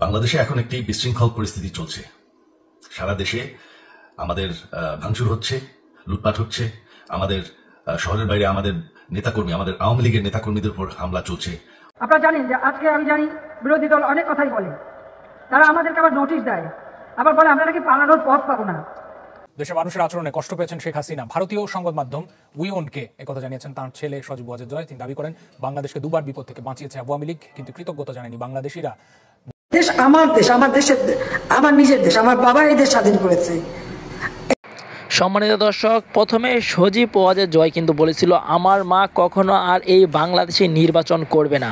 বাংলাদেশে এখন একটি বিশৃঙ্খল পরিস্থিতি চলছে। সারা দেশে আমাদের ভাঙচুর হচ্ছে, লুটপাট হচ্ছে, আমাদের শহরের বাইরে আমাদের নেতাকর্মী, আমাদের আওয়ামী লীগের নেতাকর্মীদের উপর হামলা চলছে। আপনারা জানেন যে আজকে আমি জানি বিরোধী দল অনেক কথাই বলে, তারা আমাদেরকে আবার নোটিশ দেয়, আবার বলে আমরা নাকি পালানোর পথ পাবো না। দেশের মানুষের আচরণে কষ্ট পেয়েছেন শেখ হাসিনা। ভারতীয় সংবাদ মাধ্যম উইওনকে একথা জানিয়েছেন তাঁর ছেলে সজীব ওয়াজেদ জয়। তিনি দাবি করেন বাংলাদেশকে দুবার বিপদ থেকে বাঁচিয়েছে আওয়ামী লীগ, কিন্তু কৃতজ্ঞতা জানায়নি বাংলাদেশিরা। দেশ আমার দেশ, আমার দেশের, আমার নিজের দেশ, আমার বাবা এই দেশ স্বাধীন করেছে। সম্মানিত দর্শক, প্রথমে সজীব ওয়াজেদ জয় কিন্তু বলেছিল আমার মা কখনো আর এই বাংলাদেশে নির্বাচন করবে না।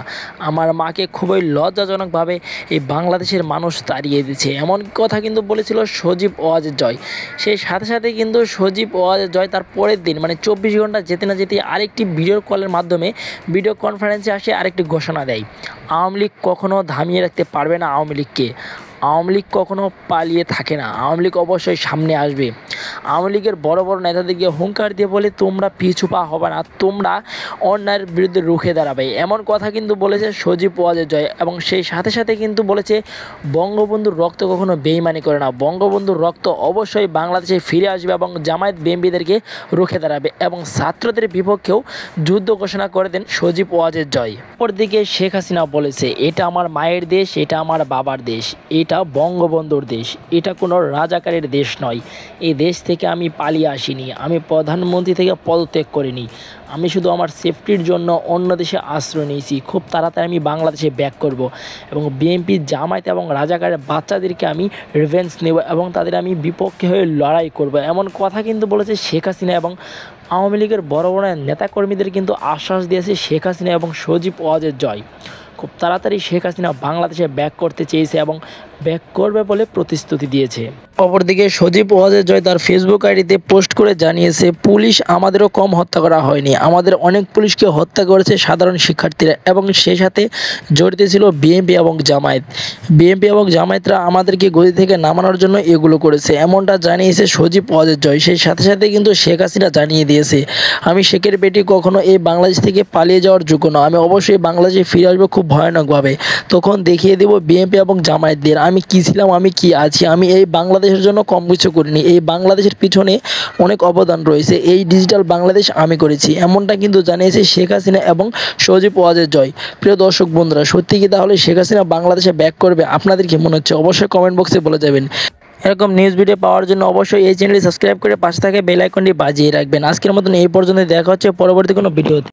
আমার মাকে খুবই লজ্জাজনকভাবে এই বাংলাদেশের মানুষ তাড়িয়ে দিচ্ছে, এমন কথা কিন্তু বলেছিল সজীব ওয়াজেদ জয়। সেই সাথে সাথে কিন্তু সজীব ওয়াজেদ জয় তার পরের দিন মানে 24 ঘন্টা যেতে না যেতে আরেকটি ভিডিও কলের মাধ্যমে ভিডিও কনফারেন্সে আসে আরেকটি ঘোষণা দেয়, আওয়ামী লীগ কখনো থামিয়ে রাখতে পারবে না আওয়ামী লীগকে। আওয়ামী লীগ কখনো পালিয়ে থাকে না, আওয়ামী লীগ অবশ্যই সামনে আসবে। আওয়ামী লীগের বড় বড় নেতাদেরকে হুঙ্কার দিয়ে বলে তোমরা পিছু পা হবে না, তোমরা অন্যায়ের বিরুদ্ধে রুখে দাঁড়াবে, এমন কথা কিন্তু বলেছে সজীব ওয়াজেদ জয়। এবং সেই সাথে সাথে কিন্তু বলেছে বঙ্গবন্ধুর রক্ত কখনো বেইমানি করে না, বঙ্গবন্ধুর রক্ত অবশ্যই বাংলাদেশে ফিরে আসবে এবং জামায়াত বিএনপিদেরকে রুখে দাঁড়াবে এবং ছাত্রদের বিপক্ষেও যুদ্ধ ঘোষণা করে দেন সজীব ওয়াজেদ জয়। অপরদিকে শেখ হাসিনা বলেছে এটা আমার মায়ের দেশ, এটা আমার বাবার দেশ, এটা বঙ্গবন্ধুর দেশ, এটা কোনো রাজাকারের দেশ নয়। এই দেশ থেকে আমি পালিয়ে আসিনি, আমি প্রধানমন্ত্রী থেকে পদত্যাগ করিনি, আমি শুধু আমার সেফটির জন্য অন্য দেশে আশ্রয় নিয়েছি। খুব তাড়াতাড়ি আমি বাংলাদেশে ব্যাক করব এবং বিএনপি, জামায়াত এবং রাজাকারের বাচ্চাদেরকে আমি রিভেঞ্জ নেব এবং তাদের আমি বিপক্ষে হয়ে লড়াই করব, এমন কথা কিন্তু বলেছে শেখ হাসিনা। এবং আওয়ামী লীগের বড় বড় নেতাকর্মীদের কিন্তু আশ্বাস দিয়েছে শেখ হাসিনা এবং সজীব ওয়াজেদ জয়। খুব তাড়াতাড়ি শেখ হাসিনা বাংলাদেশে ব্যাক করতে চেয়েছে এবং ব্যাক করবে বলে প্রতিশ্রুতি দিয়েছে। অপরদিকে সজীব ওয়াজেদ জয় তার ফেসবুক আইডিতে পোস্ট করে জানিয়েছে পুলিশ আমাদেরও কম হত্যা করা হয়নি, আমাদের অনেক পুলিশকে হত্যা করেছে সাধারণ শিক্ষার্থীরা এবং সেই সাথে জড়িত ছিল বিএনপি এবং জামায়াত। বিএনপি এবং জামায়াতরা আমাদেরকে গদি থেকে নামানোর জন্য এগুলো করেছে, এমনটা জানিয়েছে সজীব ওয়াজেদ জয়। সেই সাথে সাথে কিন্তু শেখ হাসিনা জানিয়ে দিয়েছে আমি শেখের বেটি কখনো এই বাংলাদেশ থেকে পালিয়ে যাওয়ার যোগ্য না, আমি অবশ্যই বাংলাদেশে ফিরে আসবো খুব ভয়ানকভাবে, তখন দেখিয়ে দেব বিএনপি এবং জামায়াতদের আমি কি ছিলাম, আমি কি আছি। আমি এই বাংলাদেশের জন্য কম কিছু করিনি, এই বাংলাদেশের পিছনে অনেক অবদান রয়েছে, এই ডিজিটাল বাংলাদেশ আমি করেছি, এমনটা কিন্তু জানিয়েছে শেখ হাসিনা এবং সজীব ওয়াজেদ জয়। প্রিয় দর্শক বন্ধুরা, সত্যি কি তাহলে শেখ হাসিনা বাংলাদেশে ব্যাক করবে? আপনাদের কি মনে হচ্ছে অবশ্যই কমেন্ট বক্সে বলে যাবেন। এরকম নিউজ ভিডিও পাওয়ার জন্য অবশ্যই এই চ্যানেলটি সাবস্ক্রাইব করে পাশে থাকে বেল আইকনটি বাজিয়ে রাখবেন। আজকের মতন এই পর্যন্ত, দেখা হচ্ছে পরবর্তী কোনো ভিডিওতে।